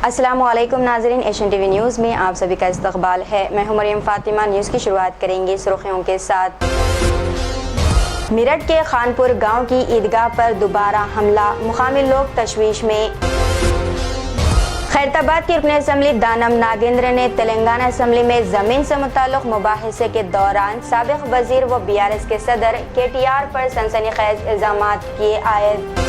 अस्सलामुअलैकुम नाज़रीन, Asian TV news में आप सभी का इस्तकबाल है। मैं हूं मरियम फातिमा। न्यूज़ की शुरुआत करेंगे सुर्खियों के साथ। मेरठ के खानपुर गांव की ईदगाह पर दोबारा हमला, मुकामी लोग तशवीश में। खैरताबाद के रुकन असम्बली दानम नागेंद्र ने तेलंगाना असम्बली में जमीन से मुताल्लिक मुबाहिसे के दौरान साबिक वजीर व BRS के सदर KTR पर सनसनीखेज इल्जामात किए आयद।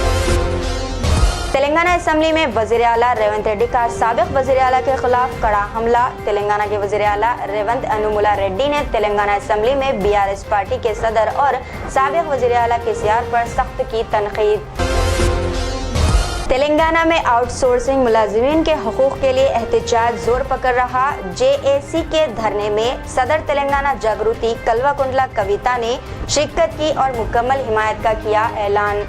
तेलंगाना असम्बली में वज़ीर आला रेवंत रेड्डी का साबिक वज़ीर आला के खिलाफ कड़ा हमला। तेलंगाना के वज़ीर आला रेवंत अनुमुला रेड्डी ने तेलंगाना असम्बली में BRS पार्टी के सदर और साबिक वज़ीर आला KCR पर सख्त की तनकीद। तेलंगाना में आउटसोर्सिंग मुलाजिमीन के हकूक़ के लिए एहतजाज जोर पकड़ रहा। JAC के धरने में सदर तेलंगाना जागृति कल्वाकुंडला कविता ने शिरकत की और मुकम्मल हिमायत का किया ऐलान।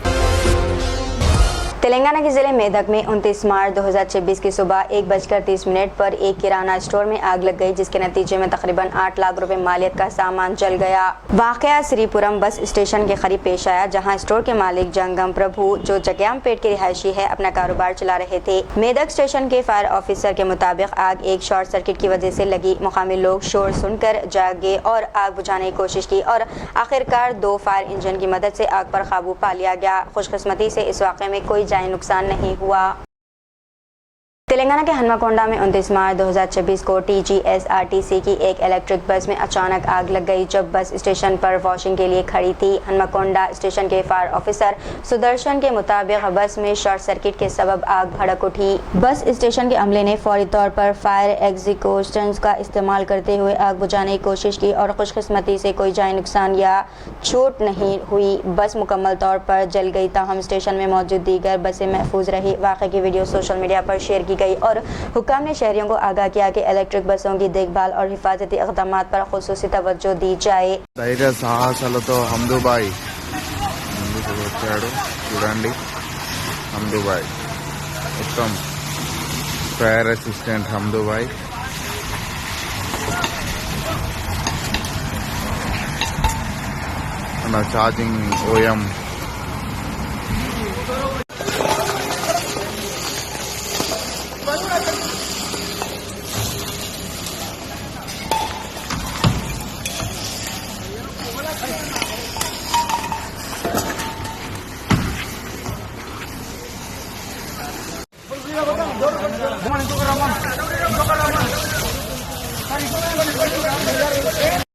तेलंगाना के जिले मेदक में 29 मार्च 2026 की सुबह 1:30 पर एक किराना स्टोर में आग लग गई, जिसके नतीजे में तकरीबन 8 लाख रुपए मालियत का सामान जल गया। वाकया श्रीपुरम बस स्टेशन के करीब पेश आया, जहां स्टोर के मालिक जंगम प्रभु, जो जगयामपेट के रिहायशी है, अपना कारोबार चला रहे थे। मेदक स्टेशन के फायर ऑफिसर के मुताबिक आग एक शॉर्ट सर्किट की वजह से लगी। मुकामी लोग शोर सुनकर जागे और आग बुझाने की कोशिश की और आखिरकार 2 फायर इंजन की मदद से आग पर काबू पा लिया गया। खुशकिस्मती से इस वाक़े में कोई जानी नुकसान नहीं हुआ। तेलंगाना के हनुमकोंडा में 29 मार्च 2026 को TGSRTC की एक इलेक्ट्रिक बस में अचानक आग लग गई, जब बस स्टेशन पर वॉशिंग के लिए खड़ी थी। हनुमकोंडा स्टेशन के फायर ऑफिसर सुदर्शन के मुताबिक बस में शॉर्ट सर्किट के सबब आग भड़क उठी। बस स्टेशन के अमले ने फौरी तौर पर फायर एग्जीक्यूशंस का इस्तेमाल करते हुए आग बुझाने की कोशिश की और खुशकिस्मती से कोई जानी नुकसान या चोट नहीं हुई। बस मुकम्मल तौर पर जल गई, ताहम स्टेशन में मौजूद दीगर बसें महफूज रही। वाक़े की वीडियो सोशल मीडिया पर शेयर की गई और हुक्काम ने शहरियों को आगाह किया कि इलेक्ट्रिक बसों की देखभाल और हिफाजती इक़दामात पर खुसूसी तवज्जो दी जाए। ధైర్య సాహసాలతో హమ్దుబాయ్ ముందుకు వచ్చాడు. చూడండి, హమ్దుబాయ్ మొత్తం ఫైర్ అసిస్టెంట్ హమ్దుబాయ్. మన ఛార్జింగ్ OM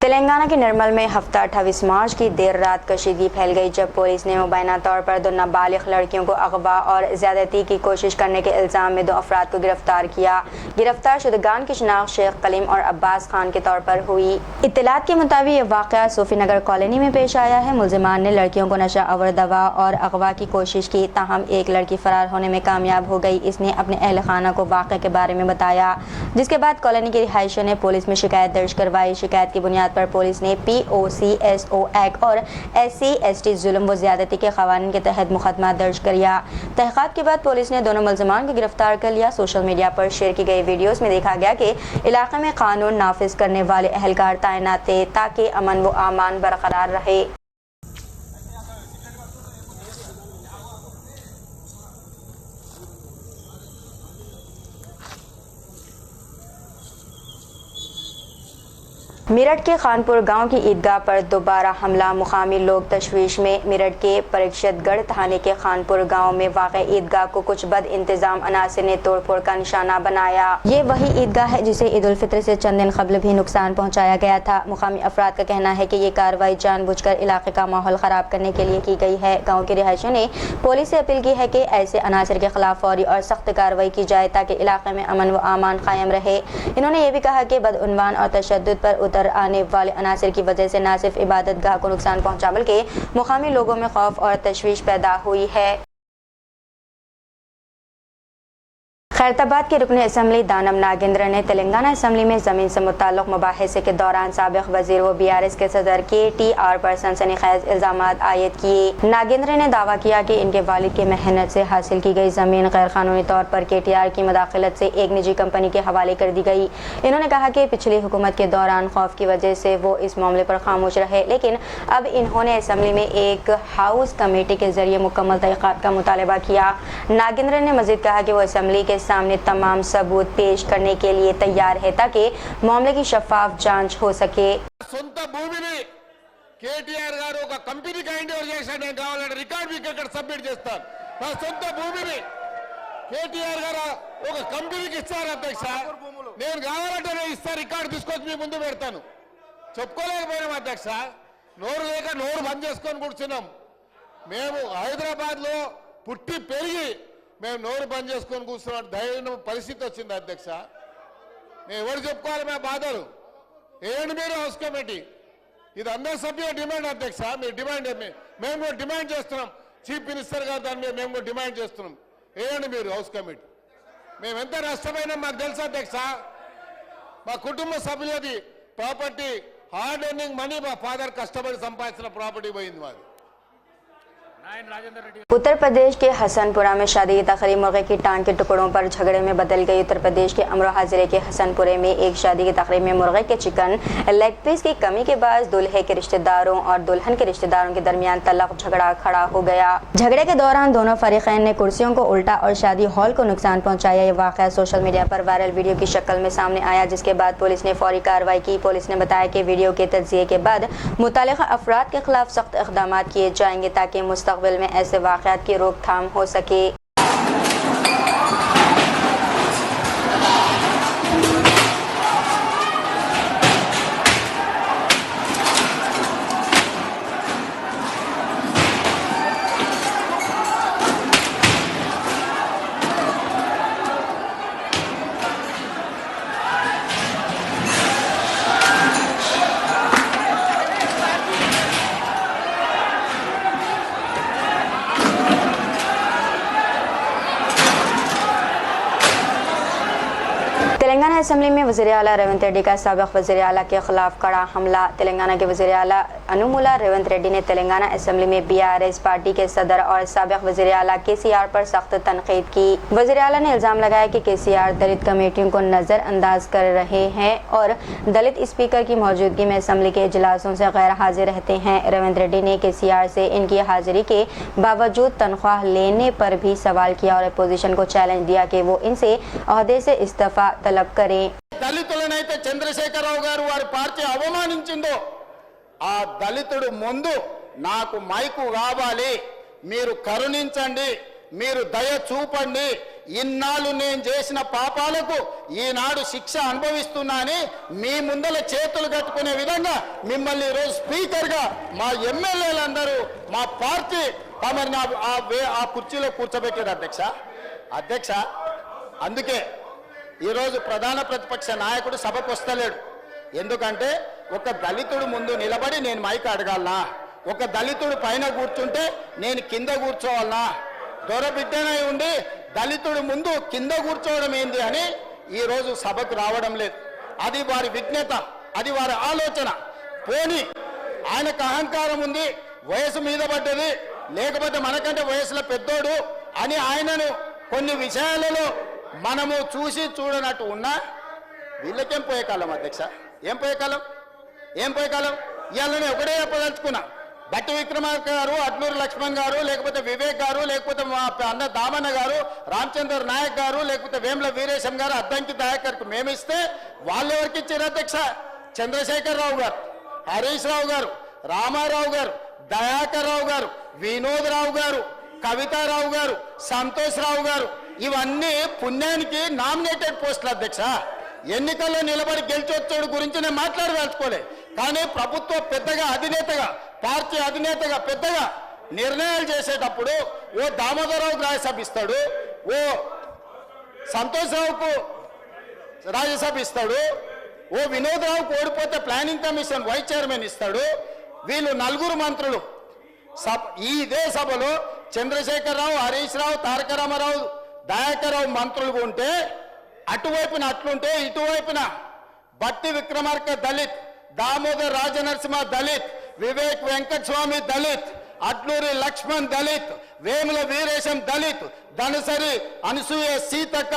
तेलंगाना के निर्मल में हफ्ता 28 मार्च की देर रात कशीदगी फैल गई, जब पुलिस ने मुबैना तौर पर 2 नाबालिग लड़कियों को अगवा और ज्यादती की कोशिश करने के इल्जाम में 2 अफराद को गिरफ्तार किया। गिरफ्तार शुदगान की शनाख्त शेख कलीम और अब्बास खान के तौर पर हुई। इत्तलात के मुताबिक ये वाक़या सूफी नगर कॉलोनी में पेश आया है। मुलजिमान ने लड़कियों को नशा आवर दवा और अगवा की कोशिश की, ताहम एक लड़की फरार होने में कामयाब हो गई। इसने अपने अहल खाना को वाक़े के बारे में बताया, जिसके बाद कॉलोनी के रिहायशियों ने पुलिस में शिकायत दर्ज करवाई। शिकायत की बुनियाद पर पुलिस ने POCSO एक्ट और SC/ST जुल्म व ज्यादती के क़वानीन के तहत मुकदमा दर्ज किया। तहक़ीक़ात के बाद पुलिस ने दोनों मुलज़िमान को गिरफ्तार कर लिया। सोशल मीडिया पर शेयर की गई वीडियोस में देखा गया कि इलाके में कानून नाफिज करने वाले एहलकार तैनात थे, ताकि अमन व अमान बरकरार रहे। मेरठ के खानपुर गांव की ईदगाह पर दोबारा हमला, मुकामी लोग तशवीश में। मेरठ के परीक्षतगढ़ थाने के खानपुर गांव में वाक़ ईदगाह को कुछ बद इंतजाम अनासिर ने तोड़फोड़ का निशाना बनाया। ये वही ईदगाह है जिसे ईद उल फित्र से चंद दिन कबल भी नुकसान पहुंचाया गया था। मुकामी अफराद का कहना है कि ये कार्रवाई जानबूझकर इलाके का माहौल ख़राब करने के लिए की गई है। गाँव के रिहायशियों ने पुलिस से अपील की है कि ऐसे अनासिर के खिलाफ फौरी और सख्त कार्रवाई की जाए, ताकि इलाके में अमन व अमान कायम रहे। इन्होंने ये भी कहा कि बदउनवान और तशद्दुद पर आने वाले अनासिर की वजह से न सिर्फ इबादत गाह को नुकसान पहुंचा, बल्कि मुकामी लोगों में खौफ और तशवीश पैदा हुई है। खैरताबाद के रुकन असम्बली दानम नागेंद्र ने तेलंगाना असम्बली में ज़मीन से मुताल्लिक़ मुबाहिसे के दौरान साबिक़ वज़ीर व BRS के सदर KTR पर सनसनीखेज इल्ज़ामात आयद किए। नागेंद्र ने दावा किया कि इनके वालिद की मेहनत से हासिल की गई ज़मीन गैर कानूनी तौर पर KTR की मदाखलत से एक निजी कंपनी के हवाले कर दी गई। इन्होंने कहा कि पिछली हुकूमत के दौरान खौफ की वजह से वो इस मामले पर खामोश रहे, लेकिन अब इन्होंने असम्बली में एक हाउस कमेटी के जरिए मुकम्मल तहक़ीक़ात का मुतालबा किया। नागेंद्र ने मजीद कहा कि वो असेंबली के सामने तमाम सबूत पेश करने के लिए तैयार है ताकि मामले की शफाफ जांच हो सके। సొంత భూమిని కేటీఆర్ గారు ఒక కంపెనీకి హ్యాండ్ ఓవర్ చేశాడు. నేను కావాలంటే రికార్డ్ మీకు ఇక్కడ సబ్మిట్ చేస్తాను. నా సొంత భూమిని కేటీఆర్ గారు ఒక కంపెనీకి ఇచ్చారు అధ్యక్ష. నేను కావాలంటే నేను ఇస్తాను, రికార్డు తీసుకొచ్చి మీ ముందు పెడతాను. చెప్పుకోలేకపోయినాం అధ్యక్ష. నోరు లేక నోరు బంద్ చేసుకొని కూర్చున్నాం. మేము హైదరాబాద్ లో పుట్టి పెరిగి మేము నోరు బంద్ చేసుకొని కూర్చున్నాం ధైర్యం పరిస్థితి వచ్చింది అధ్యక్ష. మేము ఎవరు చెప్పుకోవాలి మా బాధలు? ఏంటి మీరు హౌస్ కమిటీ? ఇది అందరి సభ్యుల డిమాండ్ అధ్యక్ష. మీరు డిమాండ్ మేము కూడా డిమాండ్ చేస్తున్నాం. చీఫ్ మినిస్టర్ గారు దాని మీద మేము కూడా డిమాండ్ చేస్తున్నాం. ఏంటి మీరు హౌస్ కమిటీ? మేము ఎంత నష్టమైనా మాకు తెలుసు అధ్యక్ష. మా కుటుంబ సభ్యులది ప్రాపర్టీ హార్డ్ ఎర్నింగ్ మనీ మా ఫాదర్ కష్టపడి సంపాదించిన ప్రాపర్టీ పోయింది మాది. उत्तर प्रदेश के हसनपुरा में शादी की तकरीब मुर्गे की टांग के टुकड़ों पर झगड़े में बदल गई। उत्तर प्रदेश के अमरोहा जिले के हसनपुरे में एक शादी की तकरीब में मुर्गे के चिकन लेग पीस की कमी के बाद दूल्हे के रिश्तेदारों और दुल्हन के रिश्तेदारों के दरमियान तल्ख झगड़ा खड़ा हो गया। झगड़े के दौरान दोनों फरीकैन ने कुर्सियों को उल्टा और शादी हॉल को नुकसान पहुंचाया। ये वाकया सोशल मीडिया पर वायरल वीडियो की शक्ल में सामने आया, जिसके बाद पुलिस ने फौरी कार्रवाई की। पुलिस ने बताया कि वीडियो के तज्जिये के बाद मुतालिका अफराद के खिलाफ सख्त इक़दाम किए जाएंगे ताकि मुस्तक़बिल में ऐसे वाक़यात की रोकथाम हो सके। तेलंगाना असेंबली में वज़ीर आला रेवंत रेड्डी का साबिक़ वज़ीर आला के खिलाफ कड़ा हमला। तेलंगाना के वज़ीर आला अनुमुला रेवंत रेड्डी ने तेलंगाना असेंबली में बीआरएस पार्टी के सदर और साबिक़ वज़ीर आला केसीआर पर सख्त तनकीद की। वज़ीर आला ने इल्ज़ाम लगाया कि केसीआर दलित कमेटियों को नज़रअंदाज कर रहे हैं और दलित स्पीकर की मौजूदगी में असेंबली के इजलासों से गैर हाजिर रहते हैं। रेवंत रेड्डी ने केसीआर से इनकी हाजिरी के बावजूद तनख्वाह लेने पर भी सवाल किया और अपोजिशन को चैलेंज दिया कि वो इनसे ओहदे से इस्तीफा तलब करें। దళితులనైతే చంద్రశేఖరరావు గారు వారి పార్టీ అవమానించిందో ఆ దళితుడు ముందు నాకు మైకు కావాలి, మీరు కరుణించండి, మీరు దయ చూపండి, ఇన్నాళ్ళు నేను చేసిన పాపాలకు ఈనాడు శిక్ష అనుభవిస్తున్నానని మీ ముందల చేతులు కట్టుకునే విధంగా మిమ్మల్ని ఈరోజు స్పీకర్గా మా ఎమ్మెల్యేలందరూ మా పార్టీ తమని ఆ కుర్చీలో కూర్చోబెట్టారు అధ్యక్ష. అందుకే ఈరోజు ప్రధాన ప్రతిపక్ష నాయకుడు సభకు వస్తలేడు. ఎందుకంటే ఒక దళితుడు ముందు నిలబడి నేను మైక్ అడగాలనా, ఒక దళితుడు పైన కూర్చుంటే నేను కింద కూర్చోవాలనా, దొరబిడ్డనై ఉండి దళితుడు ముందు కింద కూర్చోవడం ఏంది అని ఈరోజు సభకు రావడం లేదు. అది వారి విజ్ఞత, అది వారి ఆలోచన. పోని ఆయనకు అహంకారం ఉంది, వయసు మీద పడ్డది, లేకపోతే మనకంటే వయసులో పెద్దోడు అని ఆయనను కొన్ని విషయాలలో మనము చూసి చూడనట్టు ఉన్నా వీళ్ళకేం పోయే కాలం అధ్యక్ష? ఏం పోయే కాలం? ఇవాళ నేను ఒకటే చెప్పదలుచుకున్నా. బట్టి విక్రమార్క గారు, అట్లూరు లక్ష్మణ్ గారు, లేకపోతే వివేక్ గారు, లేకపోతే మా అన్న దామన్న గారు, రామచంద్ర నాయక్ గారు, లేకపోతే వేముల వీరేశం గారు, అద్దంకి దయాకర్కు మేమిస్తే వాళ్ళు ఎవరికి ఇచ్చారు అధ్యక్ష? చంద్రశేఖరరావు గారు, హరీష్ రావు గారు, రామారావు గారు, దయాకర్ రావు గారు, వినోద్ రావు గారు, కవితారావు గారు, సంతోష్ రావు గారు, ఇవన్నీ పుణ్యానికి నామినేటెడ్ పోస్టులు అధ్యక్ష. ఎన్నికల్లో నిలబడి గెలిచొచ్చోడు గురించి నేను మాట్లాడదలుచుకోలే. కానీ ప్రభుత్వ పెద్దగా అధినేతగా, పార్టీ అధినేతగా పెద్దగా నిర్ణయాలు చేసేటప్పుడు ఓ దామోదరరావుకు రాజ్యసభ ఇస్తాడు, ఓ సంతోష్రావుకు రాజ్యసభ ఇస్తాడు, ఓ వినోద్రావుకు ఓడిపోతే ప్లానింగ్ కమిషన్ వైస్ చైర్మన్ ఇస్తాడు. వీళ్ళు నలుగురు మంత్రులు ఇదే సభలో చంద్రశేఖరరావు, హరీష్ రావు, తారక రామారావు, దయాకర్ రావు మంత్రులుగా ఉంటే అటువైపున అట్లుంటే ఇటువైపున బట్టి విక్రమార్క దళిత్, దామోదర్ రాజనరసింహ దళిత్, వివేక్ వెంకటస్వామి దళిత్, అట్లూరి లక్ష్మణ్ దళిత్, వేముల వీరేశం దళిత్, ధనసరి అనసూయ సీతక్క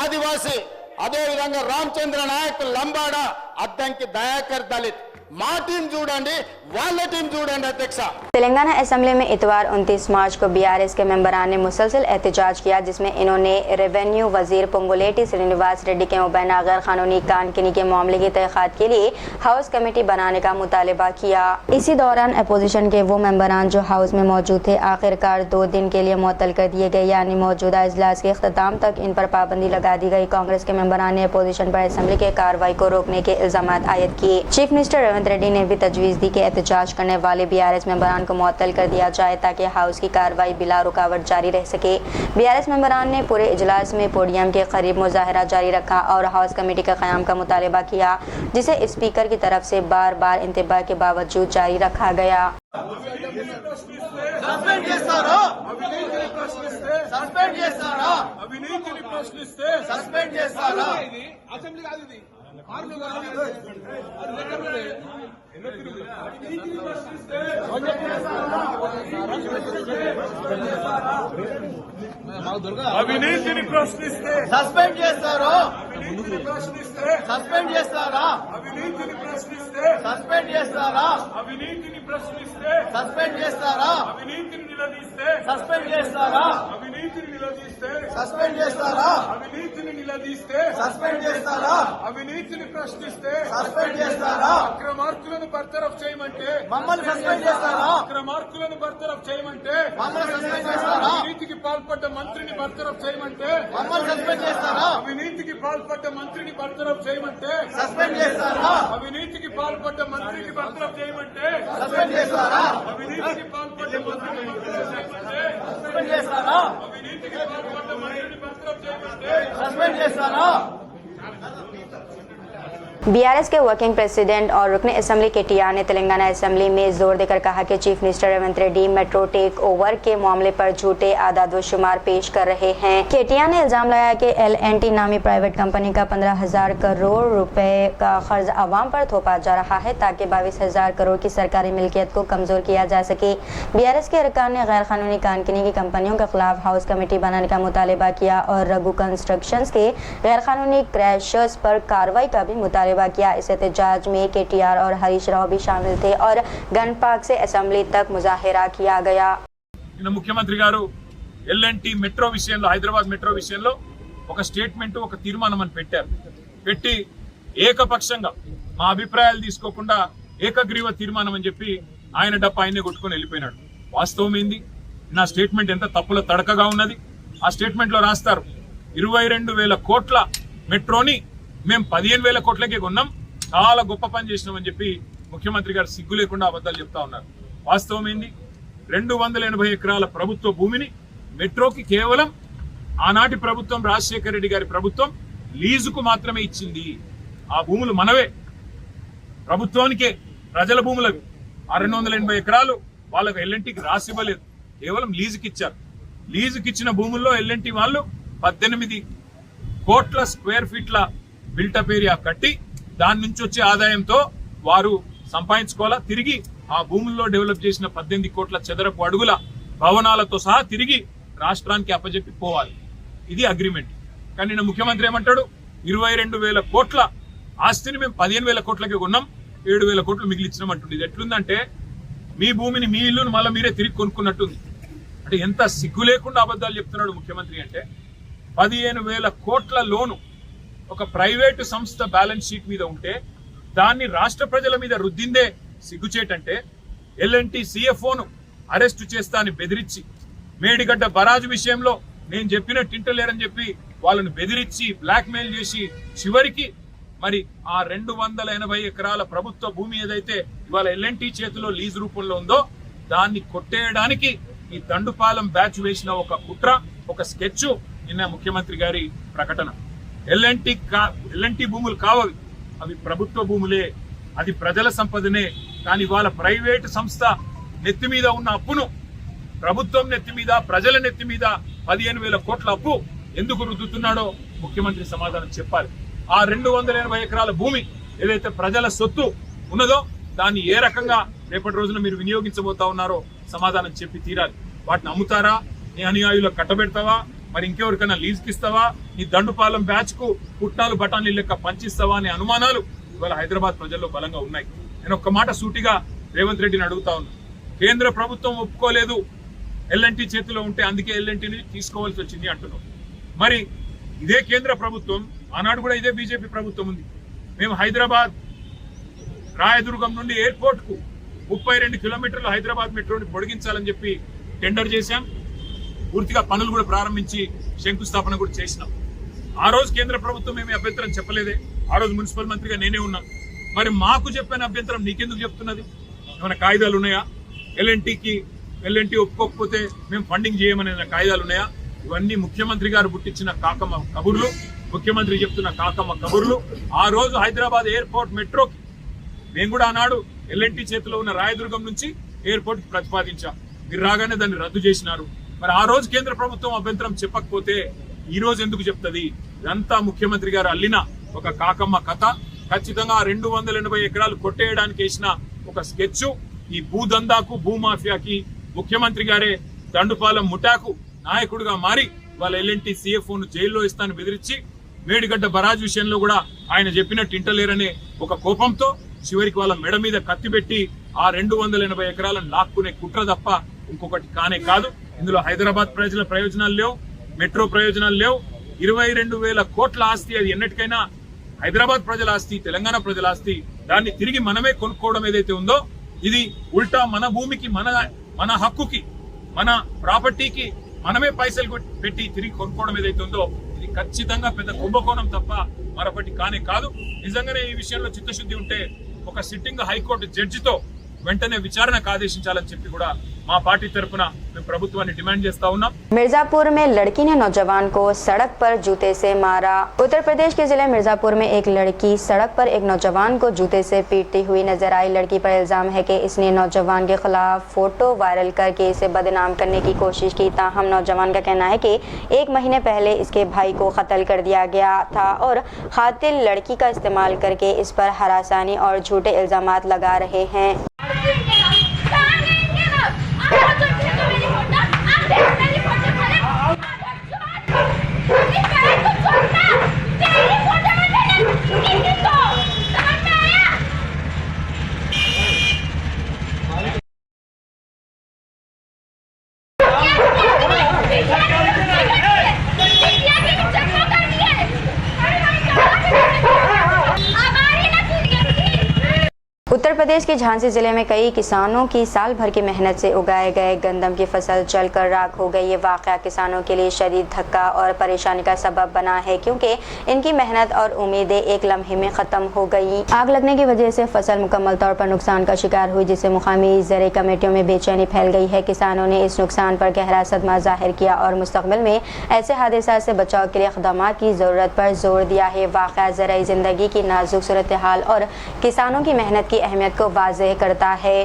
ఆదివాసి, అదేవిధంగా రామచంద్ర నాయక్ లంబాడ, అద్దంకి దయాకర్ దళిత్. మా టీం చూడండి, వాళ్ళ టీం చూడండి అధ్యక్ష. तेलंगाना असेंबली में इतवार 29 मार्च को बीआरएस के मेंबरान ने मुसलसल एहतजाज किया, जिसमें इन्होंने रेवेन्यू वजीर पोंगुलेटी श्रीनिवास रेड्डी के मुबैना गैर कानूनी कानकिनी के मामले की तहकीकात के लिए हाउस कमेटी बनाने का मुतालबा किया। इसी दौरान अपोजिशन के वो मेंबरान जो हाउस में मौजूद थे आखिरकार 2 दिन के लिए मुअत्तल कर दिए गए, यानी मौजूदा इजलास के अख्ताम तक इन पर पाबंदी लगा दी गई। कांग्रेस के मेंबरान ने अपोजिशन पर असेंबली के कार्रवाई को रोकने के इल्जाम आयद किए। चीफ मिनिस्टर रेवंत रेड्डी ने भी तजवीज़ दी कि एहतजाज करने वाले बीआरएस मेंबरान को मुअत्तल कर दिया जाए ताकि हाउस की कार्रवाई बिला रुकावट जारी रह सके। बीआरएस मेंबरान ने पूरे इजलास में पोडियम के करीब मुजाहरा जारी रखा और हाउस कमेटी के क़याम का मुतालबा किया, जिसे स्पीकर की तरफ से बार बार इंतबाह के बावजूद जारी रखा गया। అవినీతిని ప్రశ్నిస్తే సస్పెండ్ చేస్తారా? సస్పెండ్ చేస్తారా? అవినీతిని ప్రశ్నిస్తే సస్పెండ్ చేస్తారా? అవినీతిని ప్రశ్నిస్తే సస్పెండ్ చేస్తారా? అవినీతిని నిలదీస్తే సస్పెండ్ చేస్తారా? అవినీతిని నిలదీస్తే సస్పెండ్ చేస్తారా? అవినీతిని నిలదీస్తే సస్పెండ్ చేస్తారా? అవినీతిని ప్రశ్నిస్తే సస్పెండ్ చేస్తారా? అక్రమార్కులను బర్తరఫ్ చేయమంటే మమ్మల్ని సస్పెండ్ చేస్తారా? అక్రమార్కులను బర్తరఫ్ చేయమంటే మమ్మల్ని సస్పెండ్ చేస్తారా? అవినీతికి పాల్పడ్డ మంత్రిని బర్తరఫ్ చేయమంటే మమ్మల్ని సస్పెండ్ చేస్తారా? అవినీతికి పాల్పడ్డ మంత్రిని బర్తరఫ్ చేయమంటే సస్పెండ్ చేస్తారా? అవినీతికి పాల్పడ్డ మంత్రిని బర్తరఫ్ చేయమంటే సస్పెండ్ చేస్తారా? అవినీతికి పాల్పడ్డ మంత్రిని బర్తరఫ్ చేయమంటే సస్పెండ్ చేస్తారా? అవినీతికి పాల్పడ్డ మంత్రిని బర్తరఫ్ చేయమంటే సస్పెండ్ చేస్తారా? बीआरएस के वर्किंग प्रेसिडेंट और रुकन असेंबली केटीआर ने तेलंगाना असेंबली में जोर देकर कहा कि chief minister Revanth Reddy metro take over के मामले पर झूठे आदाद व शुमार पेश कर रहे हैं। केटीआर ने इल्जाम लगाया कि LNT नामी प्राइवेट कंपनी का 15,000 करोड़ रुपए का कर्ज आवाम पर थोपा जा रहा है ताकि 22,000 करोड़ की सरकारी मिल्कियत को कमजोर किया जा सके। बीआरएस के अरकान ने गैर कानूनी कानकिनी की कंपनियों के खिलाफ हाउस कमेटी बनाने का मुतालबा किया और रघु कंस्ट्रक्शंस के गैर कानूनी क्रैशर्स पर कार्रवाई का भी मुतालबा किया। इस एहतजाज में केटीआर और हरीश राव भी शामिल थे और गन पार्क से असेंबली तक मुजाहिरा किया गया। ముఖ్యమంత్రి గారు ఎల్ఎన్టీ మెట్రో విషయంలో, హైదరాబాద్ మెట్రో విషయంలో ఒక స్టేట్మెంట్, ఒక తీర్మానం అని పెట్టి ఏకపక్షంగా మా అభిప్రాయాలు తీసుకోకుండా ఏకగ్రీవ తీర్మానం అని చెప్పి ఆయన డప్ప ఆయనే కొట్టుకొని వెళ్ళిపోయినాడు. వాస్తవం ఏంది? నా స్టేట్మెంట్ ఎంత తప్పుల తడకగా ఉన్నది. ఆ స్టేట్మెంట్ లో రాస్తారు 22,000 కోట్ల మెట్రోని మేము 15,000 కోట్లకే కొన్నాం, చాలా గొప్ప పని చేసినామని చెప్పి ముఖ్యమంత్రి గారు సిగ్గు లేకుండా అబద్ధాలు చెప్తా ఉన్నారు. వాస్తవం ఏంది? 280 ఎకరాల ప్రభుత్వ భూమిని మెట్రోకి కేవలం ఆనాటి ప్రభుత్వం, రాజశేఖర రెడ్డి గారి ప్రభుత్వం లీజుకు మాత్రమే ఇచ్చింది. ఆ భూములు మనవే, ప్రభుత్వానికే, ప్రజల భూములవి. ఆ 280 ఎకరాలు వాళ్ళకు ఎల్ఎన్టీకి రాసివ్వలేదు, కేవలం లీజుకి ఇచ్చారు. లీజుకి ఇచ్చిన భూముల్లో ఎల్ఎన్టీ వాళ్ళు 18 కోట్ల స్క్వేర్ ఫీట్ల బిల్టప్ ఏరియా కట్టి దాని నుంచి వచ్చే ఆదాయంతో వారు సంపాదించుకోవాలా. తిరిగి ఆ భూముల్లో డెవలప్ చేసిన 18 కోట్ల చదరపు అడుగుల భవనాలతో సహా తిరిగి రాష్ట్రానికి అప్పజెప్పి పోవాలి. ఇది అగ్రిమెంట్. కానీ నిన్న ముఖ్యమంత్రి ఏమంటాడు? 22,000 కోట్ల ఆస్తిని మేము 15,000 కోట్లకి కొన్నాం, 7,000 కోట్లు మిగిలిచ్చినాం అంటుంది. ఇది ఎట్లుందంటే మీ భూమిని, మీ ఇల్లును మళ్ళీ మీరే తిరిగి కొనుక్కున్నట్టుంది. అంటే ఎంత సిగ్గు లేకుండా అబద్ధాలు చెప్తున్నాడు ముఖ్యమంత్రి అంటే. 15,000 కోట్ల లోను ఒక ప్రైవేటు సంస్థ బ్యాలెన్స్ షీట్ మీద ఉంటే దాన్ని రాష్ట్ర ప్రజల మీద రుద్దిందే సిగ్గుచేటంటే, ఎల్ఎన్టీ CFOను అరెస్టు చేస్తా అని బెదిరించి, మేడిగడ్డ బరాజు విషయంలో నేను చెప్పినట్టు ఇంటలేరని చెప్పి వాళ్ళను బెదిరించి బ్లాక్ మెయిల్ చేసి చివరికి మరి ఆ 280 ఎకరాల ప్రభుత్వ భూమి ఏదైతే ఇవాళ ఎల్ఎన్టీ చేతిలో లీజ్ రూపంలో ఉందో దాన్ని కొట్టేయడానికి ఈ దండుపాలెం బ్యాచ్ వేసిన ఒక కుట్ర, ఒక స్కెచ్ నిన్న ముఖ్యమంత్రి గారి ప్రకటన. ఎల్ఎన్టీ భూములు కావవి, అవి ప్రభుత్వ భూములే, అది ప్రజల సంపదనే. కానీ వాళ్ళ ప్రైవేటు సంస్థ నెత్తి మీద ఉన్న అప్పును ప్రభుత్వం నెత్తి మీద, ప్రజల నెత్తి మీద 15,000 కోట్ల అప్పు ఎందుకు రుద్దుతున్నాడో ముఖ్యమంత్రి సమాధానం చెప్పాలి. ఆ 280 ఎకరాల భూమి ఏదైతే ప్రజల సొత్తు ఉన్నదో దాన్ని ఏ రకంగా రేపటి రోజున మీరు వినియోగించబోతా ఉన్నారో సమాధానం చెప్పి తీరాలి. వాటిని అమ్ముతారా? నీ అనుయాయులకు కట్టబెడతావా? మరి ఇంకెవరికైనా లీజుకి ఇస్తావా? నీ దండుపాలెం బ్యాచ్ కు పుట్నాలు బఠానీలు లెక్క పంచిస్తావా అనే అనుమానాలు ఇవాళ హైదరాబాద్ ప్రజల్లో బలంగా ఉన్నాయి. నేను ఒక్క మాట సూటిగా రేవంత్ రెడ్డిని అడుగుతా ఉన్నా. కేంద్ర ప్రభుత్వం ఒప్పుకోలేదు ఎల్ఎన్టీ చేతిలో ఉంటే, అందుకే ఎల్ఎన్టీని తీసుకోవాల్సి వచ్చింది అంటున్నాం. మరి ఇదే కేంద్ర ప్రభుత్వం ఆనాడు కూడా ఇదే బీజేపీ ప్రభుత్వం ఉంది. మేము హైదరాబాద్ రాయదుర్గం నుండి ఎయిర్పోర్ట్ కు 32 కిలోమీటర్లు హైదరాబాద్ మెట్రోని పొడిగించాలని చెప్పి టెండర్ చేశాం. పూర్తిగా పనులు కూడా ప్రారంభించి శంకుస్థాపన కూడా చేసినాం. ఆ రోజు కేంద్ర ప్రభుత్వం ఏమీ అభ్యంతరం చెప్పలేదే. ఆ రోజు మున్సిపల్ మంత్రిగా నేనే ఉన్నా. మరి మాకు చెప్పిన అభ్యంతరం నీకెందుకు చెప్తున్నది? ఏమైనా కాయిదాలు ఉన్నాయా? ఎల్ఎన్టీ ఒప్పుకోకపోతే మేము ఫండింగ్ చేయమనే కాయిదాలు ఉన్నాయా? ఇవన్నీ ముఖ్యమంత్రి గారు పుట్టించిన కాకమ్మ కబుర్లు, ముఖ్యమంత్రి చెప్తున్న కాకమ్మ కబుర్లు. ఆ రోజు హైదరాబాద్ ఎయిర్పోర్ట్ మెట్రోకి మేము కూడా ఆనాడు ఎల్ఎన్టీ చేతిలో ఉన్న రాయదుర్గం నుంచి ఎయిర్పోర్ట్ కి ప్రతిపాదించాం. మీరు రాగానే దాన్ని రద్దు చేసినారు. మరి ఆ రోజు కేంద్ర ప్రభుత్వం అభ్యంతరం చెప్పకపోతే ఈ రోజు ఎందుకు చెప్తుంది? ఇదంతా ముఖ్యమంత్రి గారు అల్లిన ఒక కాకమ్మ కథ. ఖచ్చితంగా 280 ఎకరాలు కొట్టేయడానికి వేసిన ఒక స్కెచ్. ఈ భూదందాకు భూమాఫియాకి ముఖ్యమంత్రి గారే దండుపాలెం ముఠాకు నాయకుడిగా మారి వాళ్ళ ఎల్ఎన్టీ CFOను జైల్లో ఇస్తాను బెదిరించి, మేడిగడ్డ బరాజ్ విషయంలో కూడా ఆయన చెప్పినట్టు ఇంటలేరనే ఒక కోపంతో చివరికి వాళ్ళ మెడ మీద కత్తి పెట్టి ఆ 280 ఎకరాలను లాక్కునే కుట్ర తప్ప ఇంకొకటి కానే కాదు. ఇందులో హైదరాబాద్ ప్రజల ప్రయోజనాలు లేవు, మెట్రో ప్రయోజనాలు లేవు. 22,000 కోట్ల ఆస్తి, అది ఎన్నటికైనా హైదరాబాద్ ప్రజల ఆస్తి, తెలంగాణ ప్రజల ఆస్తి. దాన్ని తిరిగి మనమే కొనుక్కోవడం ఏదైతే ఉందో, ఇది ఉల్టా మన భూమికి, మన హక్కుకి, మన ప్రాపర్టీకి మనమే పైసలు పెట్టి తిరిగి కొనుక్కోవడం ఏదైతే ఉందో, ఇది ఖచ్చితంగా పెద్ద కుంభకోణం తప్ప మరొకటి కానే కాదు. నిజంగానే ఈ విషయంలో చిత్తశుద్ధి ఉంటే ఒక సిట్టింగ్ హైకోర్టు జడ్జితో వెంటనే విచారణకు ఆదేశించాలని చెప్పి కూడా మా పార్టీ తరఫున మేము ప్రభుత్వాన్ని డిమాండ్ చేస్తా ఉన్నాం. मिर्जापुर में लड़की ने नौजवान को सड़क पर जूते से मारा। उत्तर प्रदेश के जिले मिर्जापुर में एक लड़की सड़क पर एक नौजवान को जूते से पीटती हुई नजर आई। लड़की पर इल्जाम है कि इसने नौजवान के खिलाफ फोटो वायरल करके इसे बदनाम करने की कोशिश की। ताहम नौजवान का कहना है कि 1 महीने पहले इसके भाई को कत्ल कर दिया गया था और कातिल लड़की का इस्तेमाल करके इस पर हरासानी और झूठे इल्जामात लगा रहे हैं। उत्तर प्रदेश के झांसी जिले में कई किसानों की साल भर की मेहनत से उगाए गए गंदम की फसल जलकर राख हो गई। ये वाकया किसानों के लिए शदीद धक्का और परेशानी का सबब बना है, क्योंकि इनकी मेहनत और उम्मीदें एक लम्हे में खत्म हो गई। आग लगने की वजह से फसल मुकम्मल तौर पर नुकसान का शिकार हुई, जिससे मुकामी ज़राई कमेटियों में बेचैनी फैल गई है। किसानों ने इस नुकसान पर गहरा सदमा जाहिर किया और मुस्तकबिल में ऐसे हादसा से बचाव के लिए इक़दामात की ज़रूरत पर जोर दिया है। वाकया ज़राई ज़िंदगी की नाजुक सूरत हाल और किसानों की मेहनत की अहमियत को वाज़ेह करता है।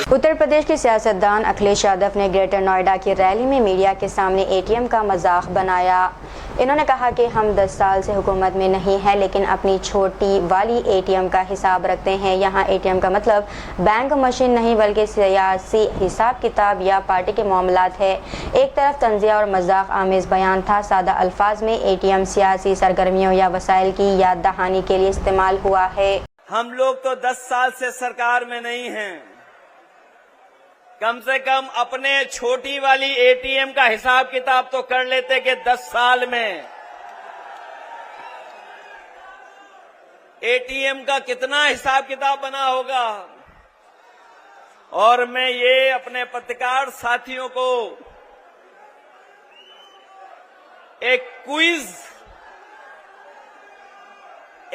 उत्तर प्रदेश के सियासतदान अखिलेश यादव ने ग्रेटर नोएडा की रैली में मीडिया के सामने एटीएम का मजाक बनाया। इन्होंने कहा कि हम 10 साल से हुकूमत में नहीं हैं, लेकिन अपनी छोटी वाली एटीएम का हिसाब रखते हैं। यहाँ एटीएम का मतलब बैंक मशीन नहीं, बल्कि सियासी हिसाब किताब या पार्टी के मामलात है। एक तरफ तंजिया और मजाक आमेज बयान था। सादा अल्फाज में एटीएम सियासी सरगर्मियों या वसाइल की याद दहानी के लिए इस्तेमाल हुआ है। हम लोग तो 10 साल से सरकार में नहीं हैं, कम से कम अपने छोटी वाली एटीएम का हिसाब किताब तो कर लेते कि 10 साल में एटीएम का कितना हिसाब किताब बना होगा। और मैं ये अपने पत्रकार साथियों को एक क्विज,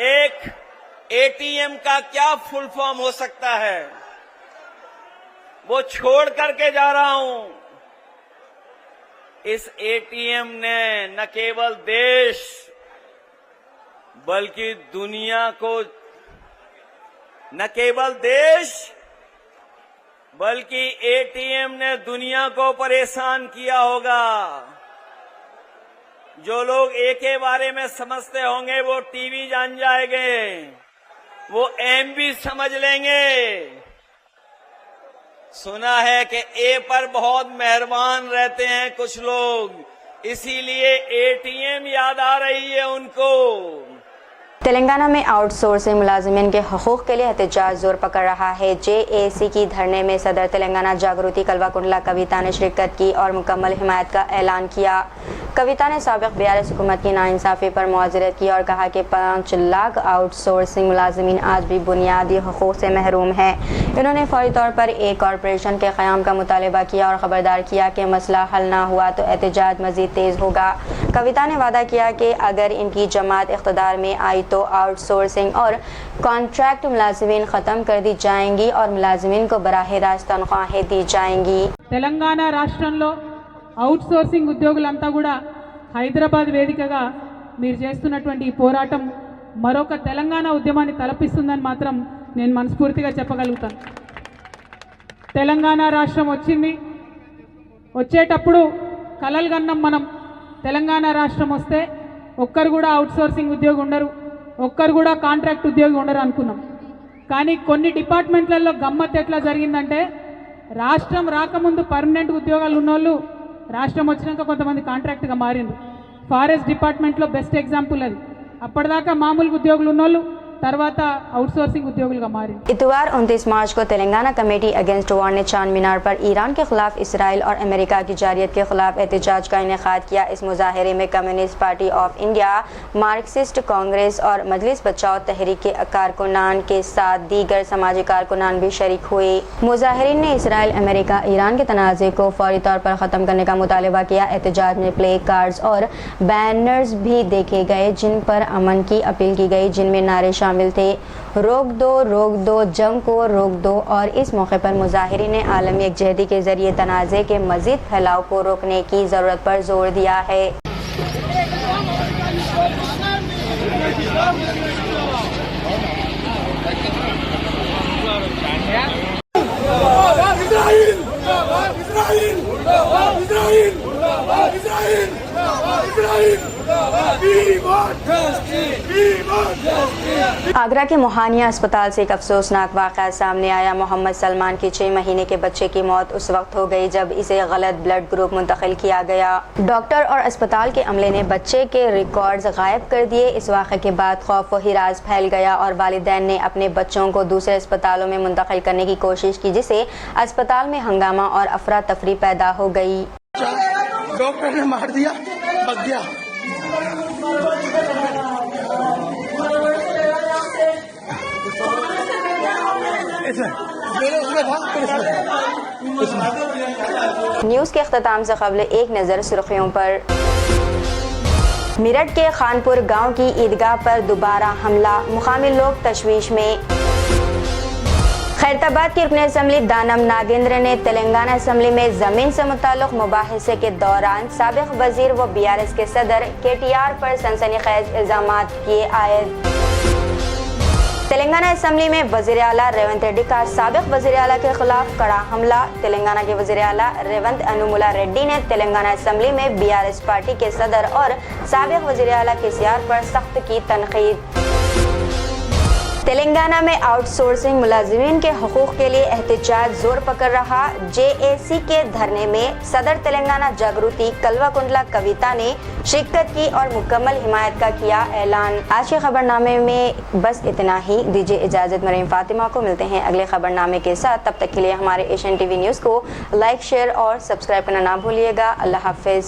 एक एटीएम का क्या फुल फॉर्म हो सकता है, वो छोड़ करके जा रहा हूं। इस एटीएम ने न केवल देश बल्कि दुनिया को, न केवल देश बल्कि एटीएम ने दुनिया को परेशान किया होगा। जो लोग ए के बारे में समझते होंगे वो टीवी जान जाएंगे, वो एम भी समझ लेंगे। सुना है कि ए पर बहुत मेहरबान रहते हैं कुछ लोग, इसीलिए एटीएम याद आ रही है उनको। तेलंगाना में आउटसोर्सिंग मुलाजिमीन के हकूक के लिए एहतजाज जोर पकड़ रहा है। जेएसी की धरने में सदर तेलंगाना जागृति कल्वाकुंडला कविता ने शिरकत की और मुकम्मल हिमायत का ऐलान किया। कविता ने साबिक बीआरएस हुकूमत की नाइंसाफी पर मुआज़रत की और कहा कि 5 लाख आउटसोर्सिंग मुलाजिमीन आज भी बुनियादी हकूक से महरूम हैं। इन्होंने फौरी तौर पर एक कॉरपोरेशन के क़याम का मुतालबा किया और ख़बरदार किया कि मसला हल ना हुआ तो एहतजाज मज़ीद तेज़ होगा। कविता ने वादा किया कि अगर इनकी जमात इक़्तिदार में आई तो आउटसोर्सिंग और कॉन्ट्रैक्ट मुलाजिमीन ख़त्म कर दी जाएंगी और मुलाजिमीन को बराह रास्त तनख्वाहें दी जाएंगी। తెలంగాణ రాష్ట్రంలో అవుట్సోర్సింగ్ ఉద్యోగులంతా కూడా హైదరాబాద్ వేదికగా మీరు చేస్తున్నటువంటి ఈ పోరాటం మరొక తెలంగాణ ఉద్యమాన్ని తలపిస్తుందని మాత్రం నేను మనస్ఫూర్తిగా చెప్పగలుగుతాను. తెలంగాణ రాష్ట్రం వచ్చింది, వచ్చేటప్పుడు కలలు కన్నాం మనం. తెలంగాణ రాష్ట్రం వస్తే ఒక్కరు కూడా అవుట్సోర్సింగ్ ఉద్యోగి ఉండరు, ఒక్కరు కూడా కాంట్రాక్ట్ ఉద్యోగి ఉండరు అనుకున్నాం. కానీ కొన్ని డిపార్ట్మెంట్లలో గమ్మత్ ఎట్లా జరిగిందంటే రాష్ట్రం రాకముందు పర్మనెంట్ ఉద్యోగాలు ఉన్నోళ్ళు రాష్ట్రం వచ్చినాక కొంతమంది కాంట్రాక్ట్గా మారిండ్రు. ఫారెస్ట్ డిపార్ట్మెంట్లో బెస్ట్ ఎగ్జాంపుల్ అది. అప్పటిదాకా మామూలు ఉద్యోగులు ఉన్నోళ్ళు తర్వాత అవుटसोर्सिंग उद्योगुలుగా మారింది. इतवार 29 मार्च को तेलंगाना कमेटी अगेंस्ट वार ने चांद मीनार पर ईरान के खिलाफ इसराइल और अमेरिका की जारियत के खिलाफ एहतजाज का इनेकाद किया। इस मुजाहरे में communist party of India, Marxist Congress और मजलिस बचाओ तहरीक के कारकुनान के साथ दीगर समाजी कारकुनान भी शरीक हुए। मुजाहिरीन ने इसराइल, अमेरिका, ईरान के तनाज़े को फौरी तौर पर ख़त्म करने का मुतालबा किया। एहतजाज में प्ले कार्ड्स और बैनर्स भी देखे गए जिन पर अमन की अपील की गई, जिनमें नारे शामिल थे रोक दो जंग को रोक दो। और इस मौके पर मुजाहिरीन ने आलमी यकजहती के जरिए तनाज़े के मज़ीद फैलाव को रोकने की ज़रूरत पर जोर दिया है। आगरा के मोहानिया अस्पताल से एक अफसोसनाक वाक़या सामने आया। मोहम्मद सलमान की 6 महीने के बच्चे की मौत उस वक्त हो गई जब इसे गलत ब्लड ग्रुप मुंतकिल किया गया। डॉक्टर और अस्पताल के अमले ने बच्चे के रिकॉर्ड्स गायब कर दिए। इस वाक़े के बाद खौफ व हिरास फैल गया और वालिदैन ने अपने बच्चों को दूसरे अस्पतालों में मुंतकिल करने की कोशिश की, जिससे अस्पताल में हंगामा और अफरा तफरी पैदा हो गई। डॉक्टर ने मार दिया, भग गया। न्यूज़ के अख्ताम से कबल एक नज़र सुर्खियों पर। मेरठ के खानपुर गांव की ईदगाह पर दोबारा हमला, मुकामी लोग तशवीश में। खैरताबाद के रुकन असम्बली दानम नागेंद्र ने तेलंगाना असम्बली में जमीन से मुताल्लिक मुबाहिसे के दौरान साबिक वजीर व बीआरएस के सदर केटीआर पर सनसनीखेज इल्जामात किए आयद। तेलंगाना असम्बली में वज़ीर आला रेवंत रेड्डी का साबिक वज़ीर आला के खिलाफ कड़ा हमला। तेलंगाना के वज़ीर आला रेवंत अनुमुला रेड्डी ने तेलंगाना असम्बली में बीआरएस पार्टी के सदर और साबिक वज़ीर आला केसीआर पर सख्त की तनकीद। तेलंगाना में आउटसोर्सिंग मुलाजिमीन के हकूक के लिए एहतजाज जोर पकड़ रहा। जेएसी के धरने में सदर तेलंगाना जागृति कल्वाकुंडला कविता ने शिरकत की और मुकम्मल हिमायत का किया ऐलान। आज के खबरनामे में बस इतना ही। दीजिए इजाज़त। मरीम फातिमा को मिलते हैं अगले खबरनामे के साथ। तब तक के लिए हमारे एशियन टीवी न्यूज़ को लाइक, शेयर और सब्सक्राइब करना ना भूलिएगा। अल्लाह हाफिज़।